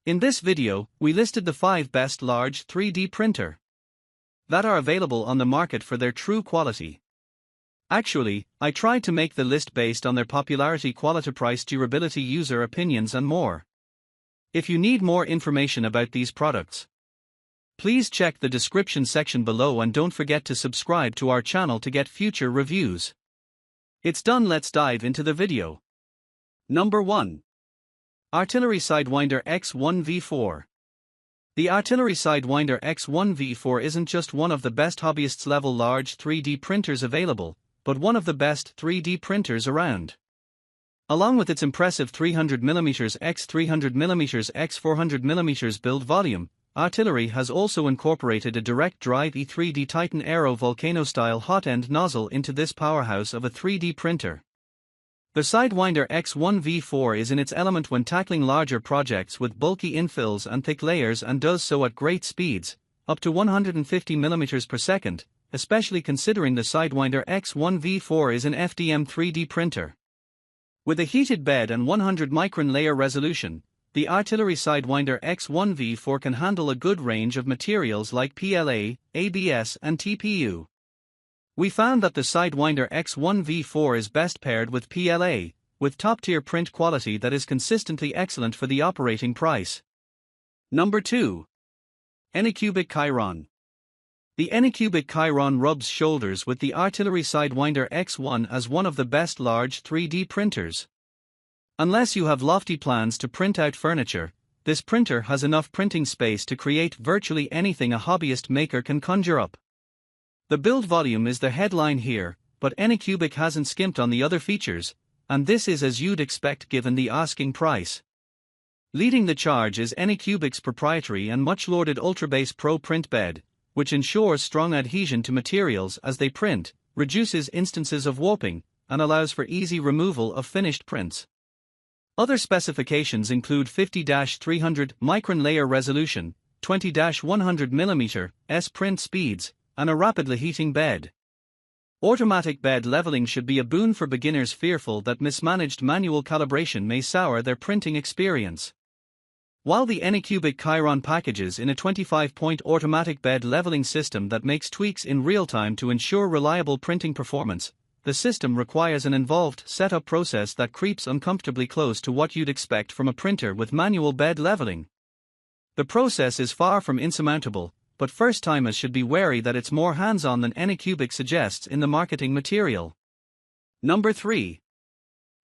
In this video, we listed the 5 best large 3D printer that are available on the market for their true quality. Actually, I tried to make the list based on their popularity, quality, price, durability, user opinions and more. If you need more information about these products, please check the description section below and don't forget to subscribe to our channel to get future reviews. It's done, let's dive into the video. Number 1. Artillery Sidewinder X1 V4. The Artillery Sidewinder X1 V4 isn't just one of the best hobbyists level large 3D printers available, but one of the best 3D printers around. Along with its impressive 300mm x 300mm x 400mm build volume, Artillery has also incorporated a direct drive E3D Titan Aero Volcano style hot end nozzle into this powerhouse of a 3D printer. The Sidewinder X1 V4 is in its element when tackling larger projects with bulky infills and thick layers, and does so at great speeds, up to 150mm per second, especially considering the Sidewinder X1 V4 is an FDM 3D printer. With a heated bed and 100 micron layer resolution, the Artillery Sidewinder X1 V4 can handle a good range of materials like PLA, ABS and TPU. We found that the Sidewinder X1 V4 is best paired with PLA, with top-tier print quality that is consistently excellent for the operating price. Number 2. Anycubic Chiron. The Anycubic Chiron rubs shoulders with the Artillery Sidewinder X1 as one of the best large 3D printers. Unless you have lofty plans to print out furniture, this printer has enough printing space to create virtually anything a hobbyist maker can conjure up. The build volume is the headline here, but Anycubic hasn't skimped on the other features, and this is as you'd expect given the asking price. Leading the charge is Anycubic's proprietary and much-lauded Ultrabase Pro print bed, which ensures strong adhesion to materials as they print, reduces instances of warping, and allows for easy removal of finished prints. Other specifications include 50-300 micron layer resolution, 20-100mm S print speeds, and a rapidly heating bed. Automatic bed leveling should be a boon for beginners fearful that mismanaged manual calibration may sour their printing experience. While the Anycubic Chiron packages in a 25-point automatic bed leveling system that makes tweaks in real time to ensure reliable printing performance, the system requires an involved setup process that creeps uncomfortably close to what you'd expect from a printer with manual bed leveling. The process is far from insurmountable, but first-timers should be wary that it's more hands-on than Anycubic suggests in the marketing material. Number 3.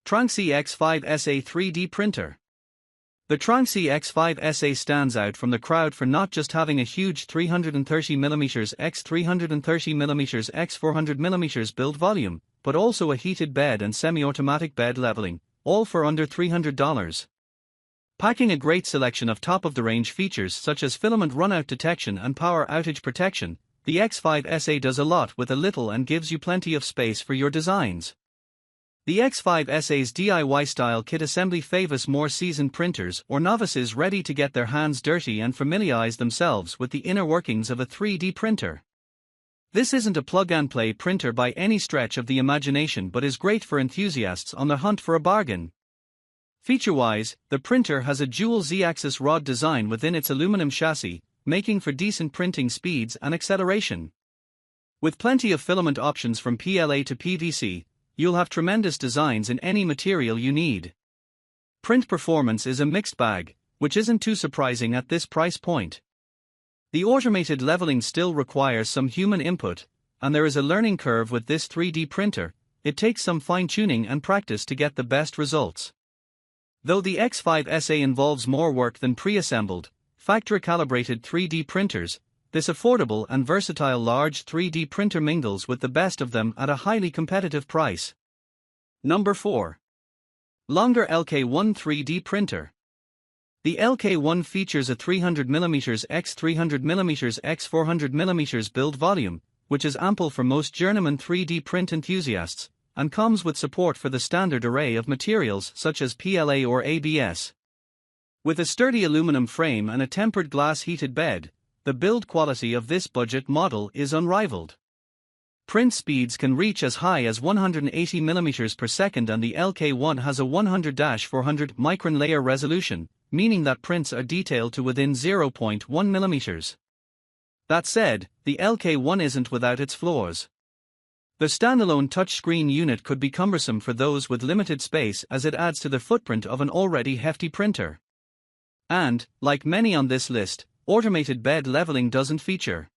TRONXY X5 SA 3D Printer. The TRONXY X5 SA stands out from the crowd for not just having a huge 330mm x 330mm x 400mm build volume, but also a heated bed and semi-automatic bed leveling, all for under $300. Packing a great selection of top-of-the-range features such as filament runout detection and power outage protection, the X5 SA does a lot with a little and gives you plenty of space for your designs. The X5 SA's DIY-style kit assembly favors more seasoned printers or novices ready to get their hands dirty and familiarize themselves with the inner workings of a 3D printer. This isn't a plug-and-play printer by any stretch of the imagination, but is great for enthusiasts on the hunt for a bargain. Feature-wise, the printer has a dual Z-axis rod design within its aluminum chassis, making for decent printing speeds and acceleration. With plenty of filament options from PLA to PVC, you'll have tremendous designs in any material you need. Print performance is a mixed bag, which isn't too surprising at this price point. The automated leveling still requires some human input, and there is a learning curve with this 3D printer. It takes some fine-tuning and practice to get the best results. Though the X5 SA involves more work than pre-assembled, factory-calibrated 3D printers, this affordable and versatile large 3D printer mingles with the best of them at a highly competitive price. Number 4. Longer LK1 3D Printer. The LK1 features a 300mm x 300mm x 400mm build volume, which is ample for most journeyman 3D print enthusiasts, and comes with support for the standard array of materials such as PLA or ABS. With a sturdy aluminum frame and a tempered glass heated bed, the build quality of this budget model is unrivaled. Print speeds can reach as high as 180mm per second, and the LK1 has a 100-400 micron layer resolution, meaning that prints are detailed to within 0.1 mm. That said, the LK1 isn't without its flaws. The standalone touchscreen unit could be cumbersome for those with limited space as it adds to the footprint of an already hefty printer. And, like many on this list, automated bed leveling doesn't feature.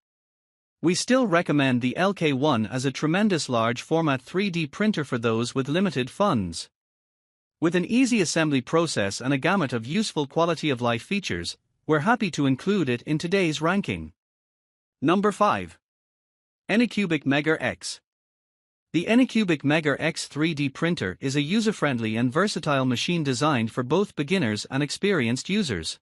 We still recommend the LK1 as a tremendous large format 3D printer for those with limited funds. With an easy assembly process and a gamut of useful quality of life features, we're happy to include it in today's ranking. Number 5. Anycubic Mega X. The Anycubic Mega X 3D printer is a user-friendly and versatile machine designed for both beginners and experienced users.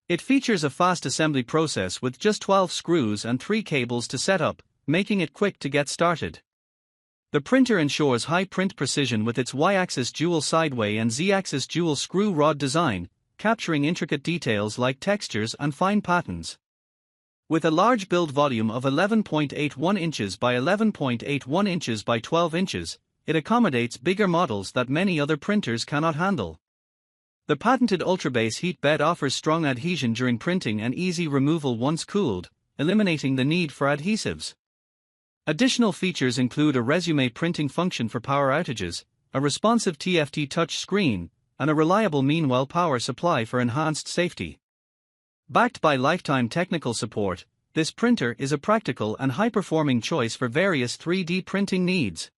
It features a fast assembly process with just 12 screws and 3 cables to set up, making it quick to get started. The printer ensures high print precision with its Y-axis dual sideway and Z-axis dual screw rod design, capturing intricate details like textures and fine patterns. With a large build volume of 11.81 inches by 11.81 inches by 12 inches, it accommodates bigger models that many other printers cannot handle. The patented ultrabase heat bed offers strong adhesion during printing and easy removal once cooled, eliminating the need for adhesives. Additional features include a resume printing function for power outages, a responsive TFT touch screen, and a reliable meanwhile power supply for enhanced safety. Backed by lifetime technical support, this printer is a practical and high-performing choice for various 3D printing needs.